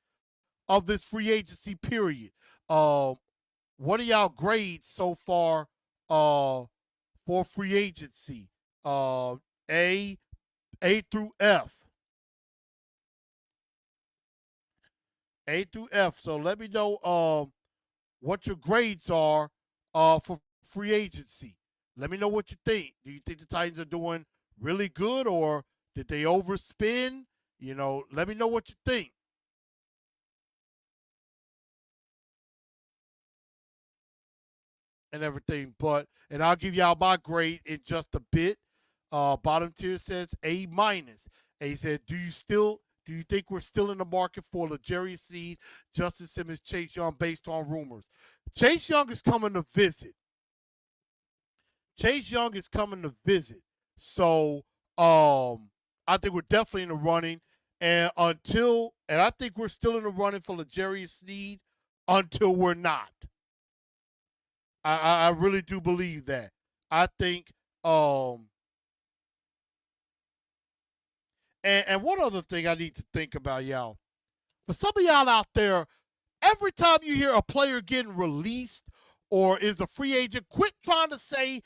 of this free agency period? What are y'all grades so far for free agency? A through F. A through F. So let me know what your grades are for free agency. Let me know what you think. Do you think the Titans are doing really good, or did they overspend? Let me know what you think. And everything. And I'll give y'all my grade in just a bit. Bottom tier says A minus. A said, do you think we're still in the market for L'Jarius Sneed, Justin Simmons, Chase Young based on rumors? Chase Young is coming to visit. So I think we're definitely in the running. And I think we're still in the running for L'Jarius Sneed until we're not. I really do believe that. I think and one other thing I need to think about, y'all. For some of y'all out there, every time you hear a player getting released or is a free agent, quit trying to say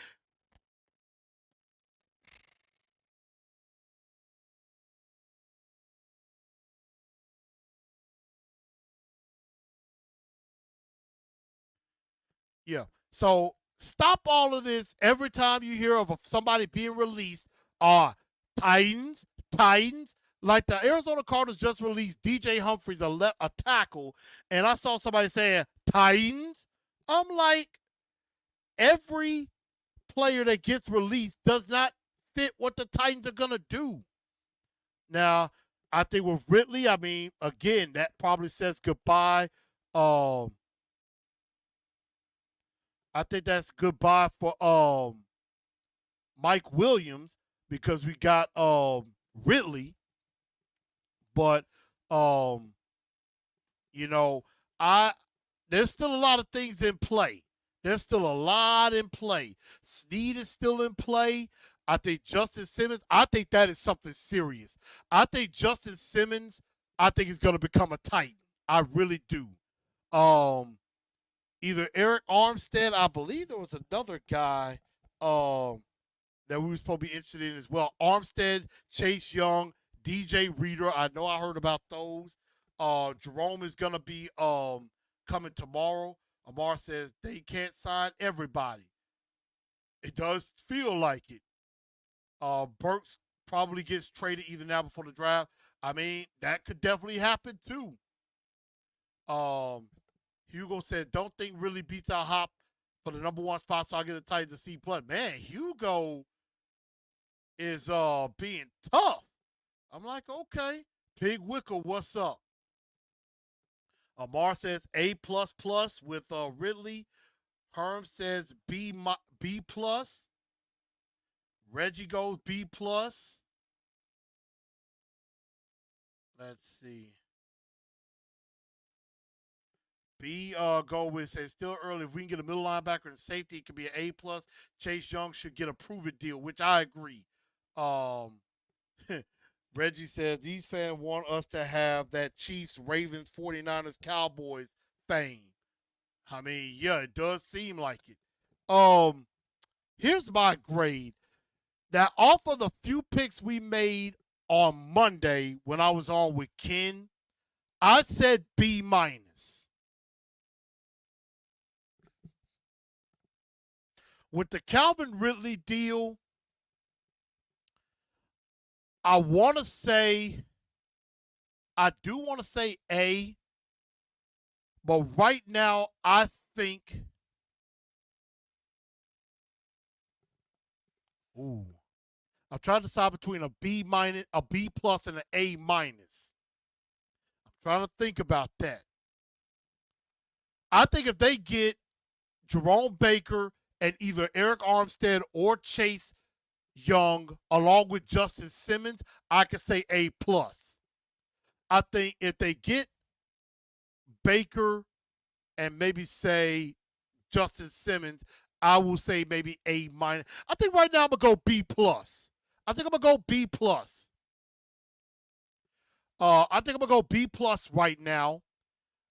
yeah. So stop all of this every time you hear of somebody being released. Titans, Titans. Like the Arizona Cardinals just released DJ Humphries, a tackle, and I saw somebody saying Titans. I'm like, every player that gets released does not fit what the Titans are gonna do. Now, I think with Ridley, I mean, again, that probably says goodbye. I think that's goodbye for Mike Williams because we got Ridley. But you know, there's still a lot of things in play. There's still a lot in play. Sneed is still in play. I think Justin Simmons, I think that is something serious. I think Justin Simmons, I think is going to become a Titan. I really do. Either Eric Armstead, I believe there was another guy that we were supposed to be interested in as well. Armstead, Chase Young, DJ Reader. I know I heard about those. Jerome is going to be coming tomorrow. Amar says they can't sign everybody. It does feel like it. Burks probably gets traded either now before the draft. I mean, that could definitely happen too. Hugo said, don't think really beats out Hop for the number one spot, so I'll get the Titans a C+. Man, Hugo is being tough. I'm like, okay. Pig Wicker, what's up? Amar says A++ with Ridley. Herm says B+. Reggie goes B+. Let's see. B go with says still early. If we can get a middle linebacker and safety, it could be an A plus. Chase Young should get a prove it deal, which I agree. Um, Reggie says these fans want us to have that Chiefs, Ravens, 49ers, Cowboys fame. I mean, yeah, it does seem like it. Here's my grade. Now, off of the few picks we made on Monday when I was on with Ken, I said B minus. With the Calvin Ridley deal, I do want to say A, but right now I think, ooh, I'm trying to decide between a B minus, a B plus, and an A minus. I'm trying to think about that. I think if they get Jerome Baker and either Eric Armstead or Chase Young along with Justin Simmons, I could say A plus. I think if they get Baker and maybe say Justin Simmons, I will say maybe A minus. I think right now I'm gonna go B plus. I think I'm gonna go B plus. I think I'm gonna go B plus right now.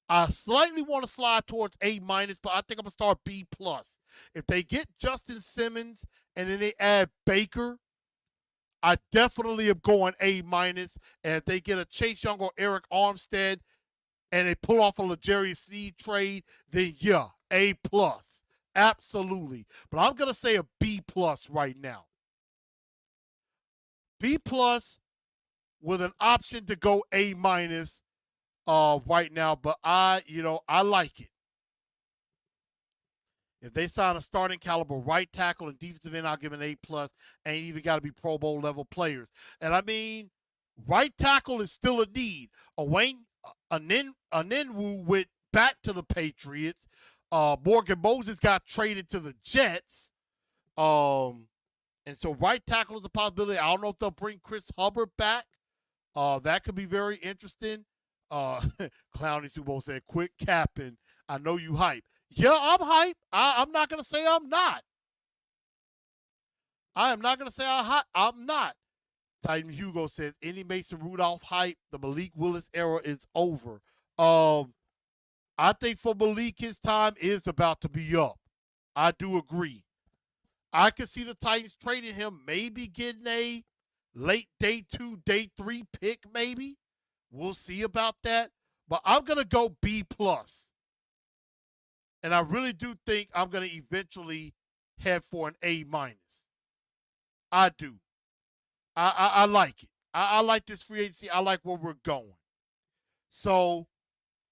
I slightly want to slide towards A minus, but I think I'm gonna start B plus. If they get Justin Simmons and then they add Baker, I definitely am going A minus. And if they get a Chase Young or Eric Armstead and they pull off a L'Jarius Sneed trade, then yeah, A plus. Absolutely. But I'm gonna say a B plus right now. B plus with an option to go A minus right now, but I like it. If they sign a starting caliber right tackle and defensive end, I'll give an A plus. Ain't even got to be Pro Bowl level players. And I mean, right tackle is still a need. Anenwu went back to the Patriots. Morgan Moses got traded to the Jets. And so right tackle is a possibility. I don't know if they'll bring Chris Hubbard back. That could be very interesting. Clowny Super Bowl said, quit capping. I know you hype. Yeah, I'm hype. I'm not going to say I'm not. I am not going to say I'm not. Titan Hugo says, any Mason Rudolph hype, the Malik Willis era is over. I think for Malik, his time is about to be up. I do agree. I could see the Titans trading him, maybe getting a late day 2, day 3 pick, maybe. We'll see about that. But I'm going to go B plus. And I really do think I'm going to eventually head for an A minus. I do. I like it. I like this free agency. I like where we're going. So,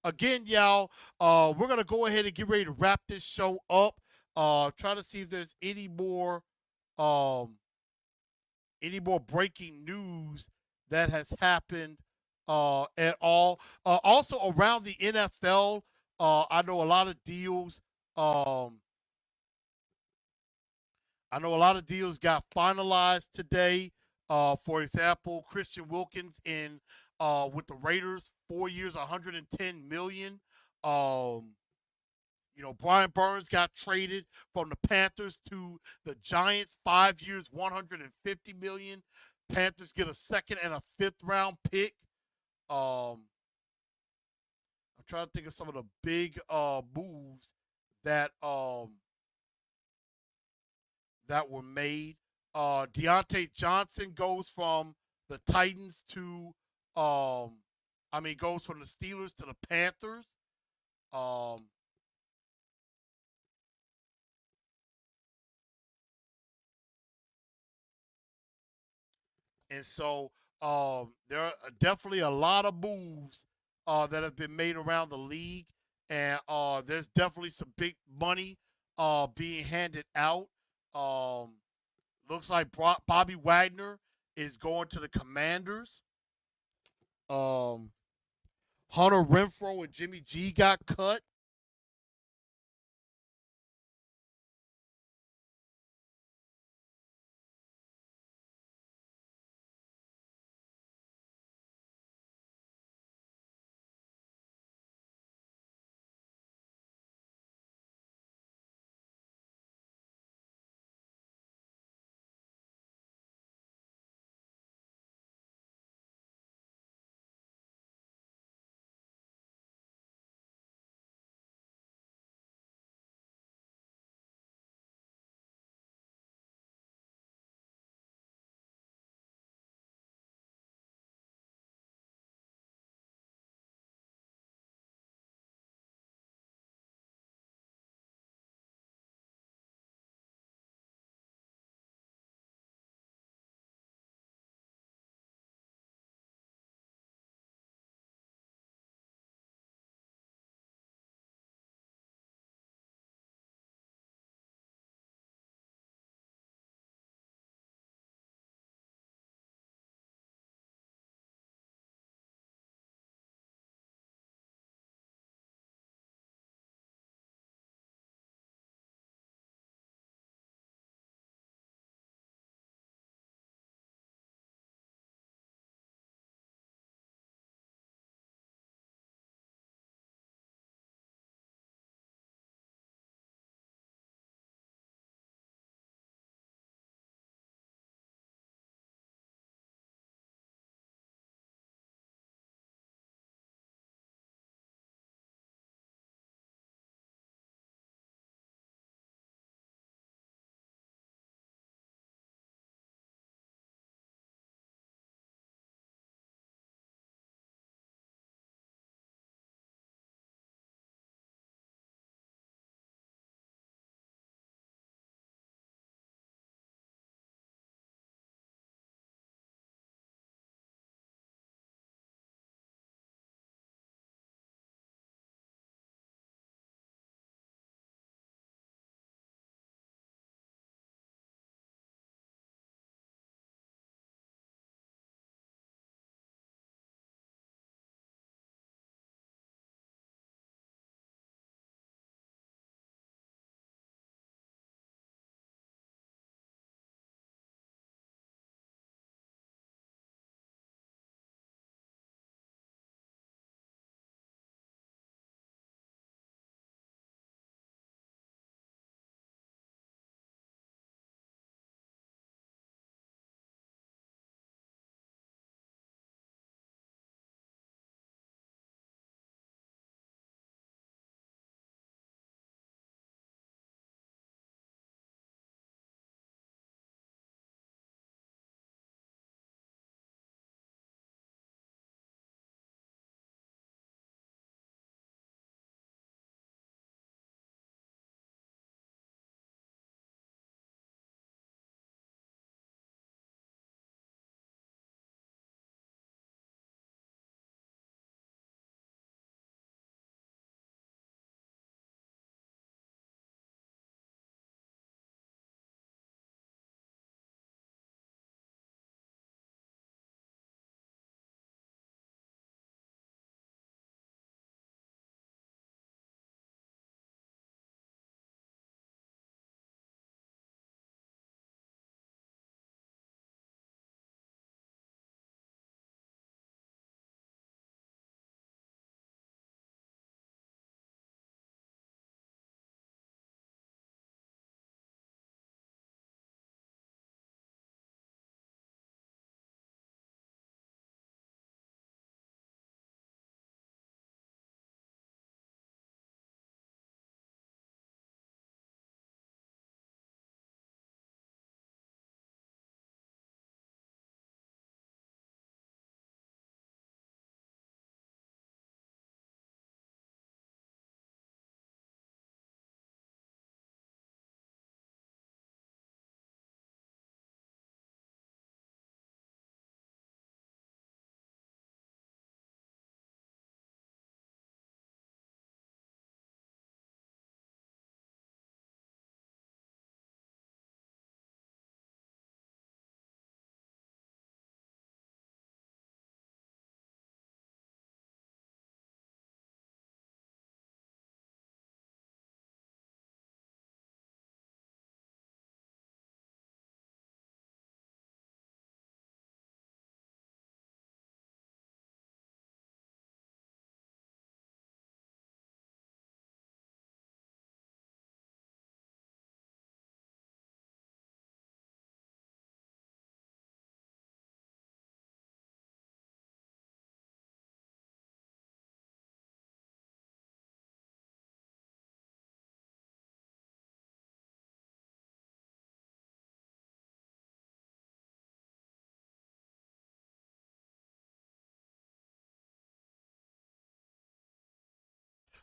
again, y'all, we're going to go ahead and get ready to wrap this show up. Try to see if there's any more breaking news that has happened at all. Also, around the NFL, I know a lot of deals. I know a lot of deals got finalized today. For example, Christian Wilkins in with the Raiders, 4 years, $110 million. Brian Burns got traded from the Panthers to the Giants, 5 years, $150 million. Panthers get a second and a fifth round pick. I'm trying to think of some of the big moves that that were made. Deontay Johnson goes from the Titans to, goes from the Steelers to the Panthers. And so there are definitely a lot of moves that have been made around the league. And there's definitely some big money being handed out. Looks like Bobby Wagner is going to the Commanders. Hunter Renfrow and Jimmy G got cut.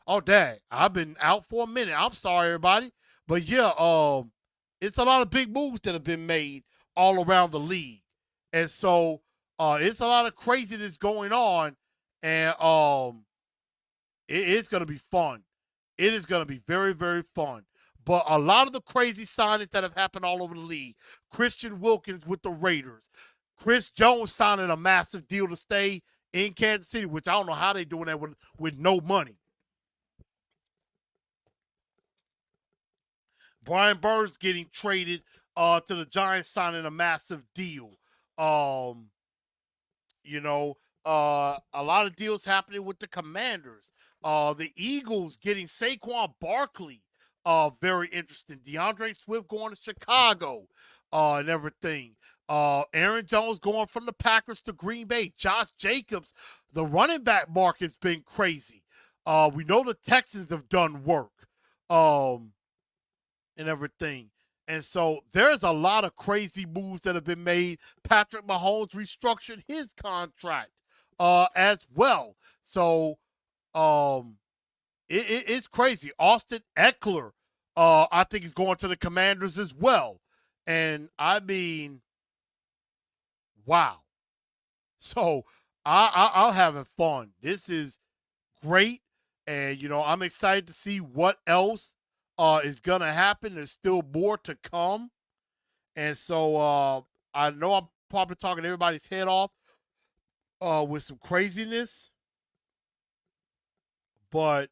Oh, dang. I've been out for a minute. I'm sorry, everybody. But yeah, it's a lot of big moves that have been made all around the league. And so it's a lot of craziness going on. And it's going to be fun. It is going to be very, very fun. But a lot of the crazy signings that have happened all over the league. Christian Wilkins with the Raiders. Chris Jones signing a massive deal to stay in Kansas City, which I don't know how they're doing that with no money. Brian Burns getting traded to the Giants, signing a massive deal. Um, you know, a lot of deals happening with the Commanders. The Eagles getting Saquon Barkley. Very interesting. DeAndre Swift going to Chicago, and everything. Aaron Jones going from the Packers to Green Bay. Josh Jacobs, the running back market's been crazy. We know the Texans have done work, and everything. And so there's a lot of crazy moves that have been made. Patrick Mahomes restructured his contract as well. So it's crazy. Austin Eckler, I think, is going to the Commanders as well. And I mean, wow. So I'm having fun. This is great. And, I'm excited to see what else is going to happen. There's still more to come. And so I know I'm probably talking everybody's head off with some craziness. But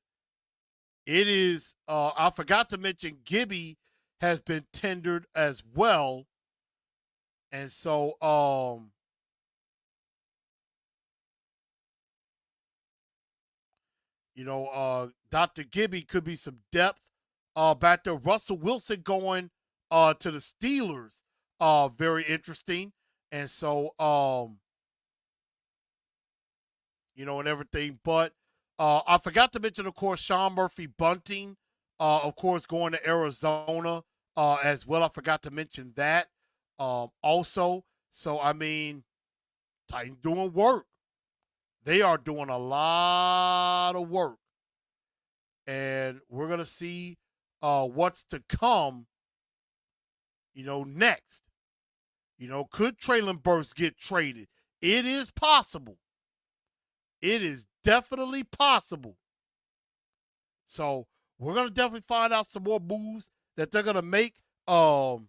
it is, I forgot to mention, Gibby has been tendered as well. And so, Dr. Gibby could be some depth back there. Russell Wilson going to the Steelers. Very interesting. And so, and everything. But I forgot to mention, of course, Sean Murphy Bunting, of course, going to Arizona as well. I forgot to mention that also. So, I mean, Titans doing work. They are doing a lot of work. And we're going to see what's to come, next. Could Treylon Burks get traded? It is possible. It is definitely possible. So we're going to definitely find out some more moves that they're going to make. And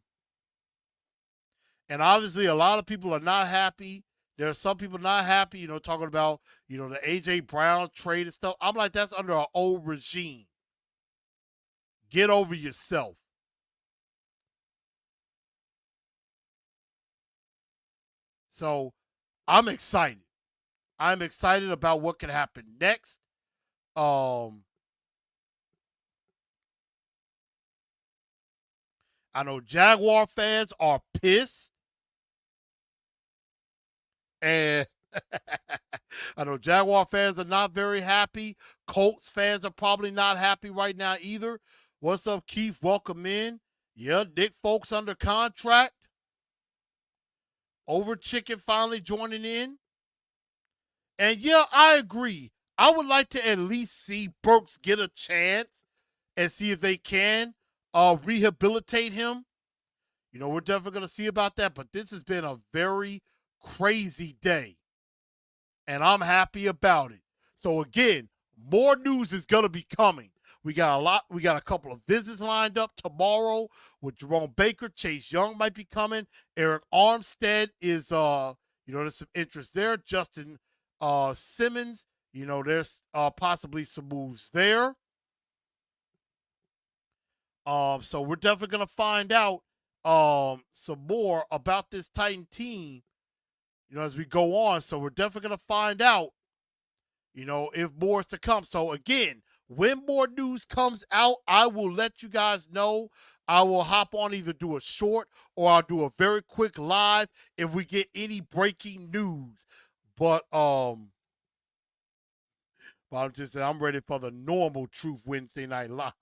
obviously a lot of people are not happy. There are some people not happy, talking about, the A.J. Brown trade and stuff. I'm like, that's under an old regime. Get over yourself. So I'm excited. I'm excited about what can happen next. I know Jaguar fans are pissed. And I know Jaguar fans are not very happy. Colts fans are probably not happy right now either. What's up, Keith? Welcome in. Yeah, Nick Folks under contract. Over Chicken finally joining in. And yeah, I agree. I would like to at least see Burks get a chance and see if they can rehabilitate him. We're definitely going to see about that. But this has been a very crazy day. And I'm happy about it. So again, more news is going to be coming. We got a couple of visits lined up tomorrow with Jerome Baker. Chase Young might be coming. Eric Armstead is there's some interest there. Justin Simmons, there's possibly some moves there. So we're definitely going to find out some more about this Titan team, as we go on. So we're definitely going to find out, if more is to come. So again, when more news comes out, I will let you guys know. I will hop on, either do a short or I'll do a very quick live if we get any breaking news. But I'm just saying, I'm ready for the normal Truth Wednesday Night Live.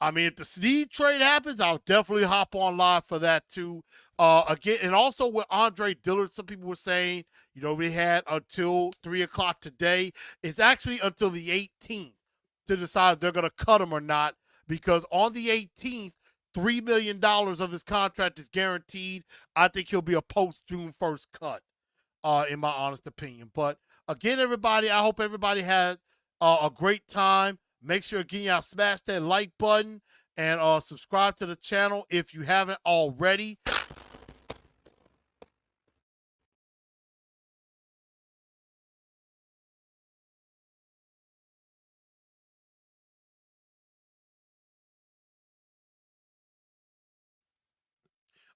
I mean, if the Snead trade happens, I'll definitely hop on live for that too. Again, and also with Andre Dillard, some people were saying, we had until 3 o'clock today. It's actually until the 18th to decide if they're going to cut him or not, because on the 18th, $3 million of his contract is guaranteed. I think he'll be a post June 1st cut, in my honest opinion. But again, everybody, I hope everybody had a great time. Make sure, again, y'all smash that like button and subscribe to the channel if you haven't already.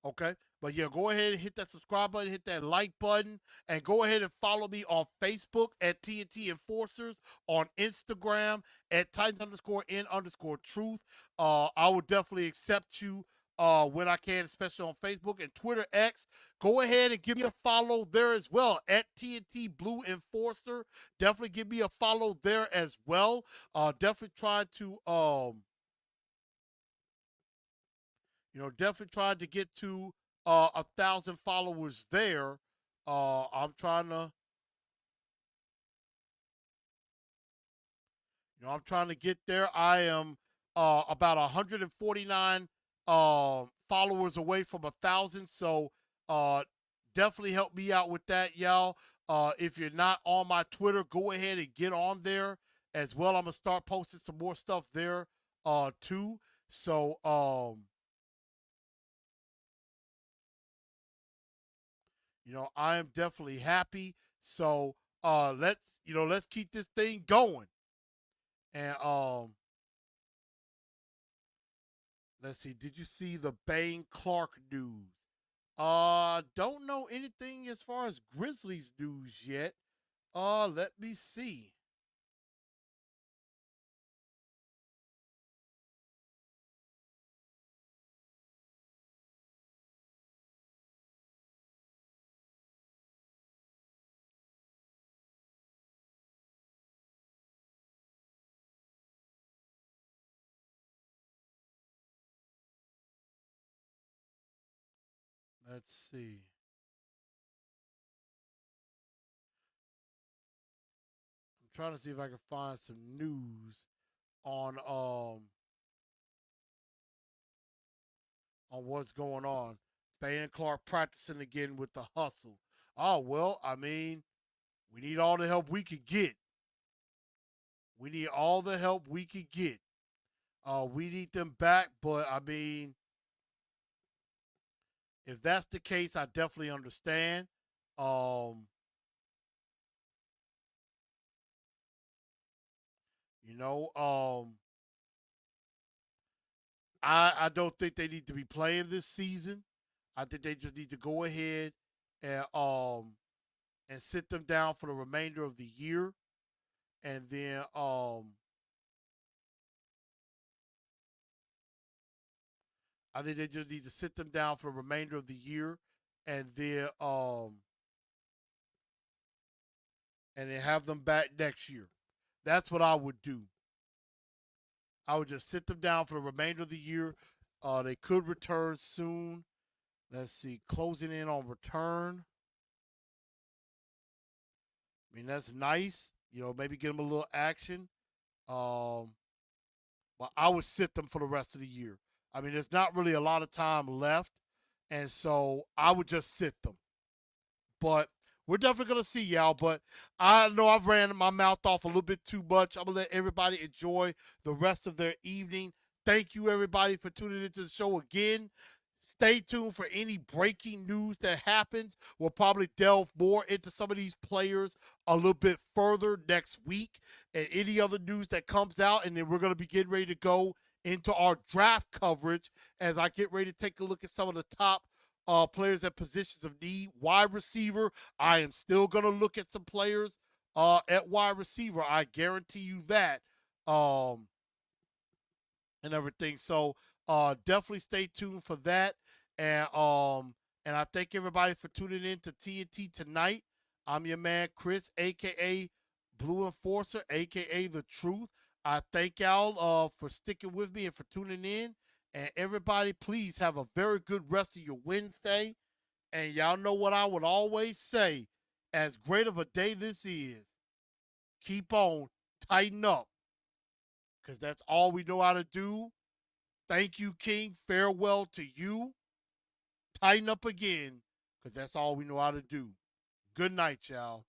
Okay. But yeah, go ahead and hit that subscribe button, hit that like button, and go ahead and follow me on Facebook at TNT Enforcers, on Instagram at Titans_N_Truth. I will definitely accept you when I can, especially on Facebook and Twitter X. Go ahead and give me a follow there as well at TNT Blue Enforcer. Definitely give me a follow there as well. Definitely trying to definitely trying to get to 1,000 followers there. I'm trying to get there. I am about 149 followers away from 1,000. So definitely help me out with that, y'all. If you're not on my Twitter, go ahead and get on there as well. I'm gonna start posting some more stuff there too. So I am definitely happy. So let's keep this thing going. And let's see. Did you see the Bane Clark news? Don't know anything as far as Grizzlies news yet. Let me see. Let's see. I'm trying to see if I can find some news on what's going on. Bane Clark practicing again with the hustle. Oh well, I mean, we need all the help we could get. We need all the help we could get. We need them back, but I mean, if that's the case, I definitely understand. Um, you know, I don't think they need to be playing this season. I think they just need to go ahead and sit them down for the remainder of the year, and then I think they just need to sit them down for the remainder of the year, and then have them back next year. That's what I would do. I would just sit them down for the remainder of the year. They could return soon. Let's see, closing in on return. I mean, that's nice. Maybe get them a little action. Um, but I would sit them for the rest of the year. I mean, there's not really a lot of time left, and so I would just sit them. But we're definitely gonna see y'all. But I know I've ran my mouth off a little bit too much. I'm gonna let everybody enjoy the rest of their evening. Thank you, everybody, for tuning into the show again. Stay tuned for any breaking news that happens. We'll probably delve more into some of these players a little bit further next week, and any other news that comes out. And then we're going to be getting ready to go into our draft coverage as I get ready to take a look at some of the top players at positions of need. Wide receiver, I am still going to look at some players at wide receiver. I guarantee you that. And everything. So definitely stay tuned for that. And I thank everybody for tuning in to TNT tonight. I'm your man Chris, aka Blue Enforcer, aka The Truth. I thank y'all for sticking with me and for tuning in. And everybody, please have a very good rest of your Wednesday. And y'all know what I would always say, as great of a day this is, keep on, tighten up, because that's all we know how to do. Thank you, King. Farewell to you. Tighten up again, because that's all we know how to do. Good night, y'all.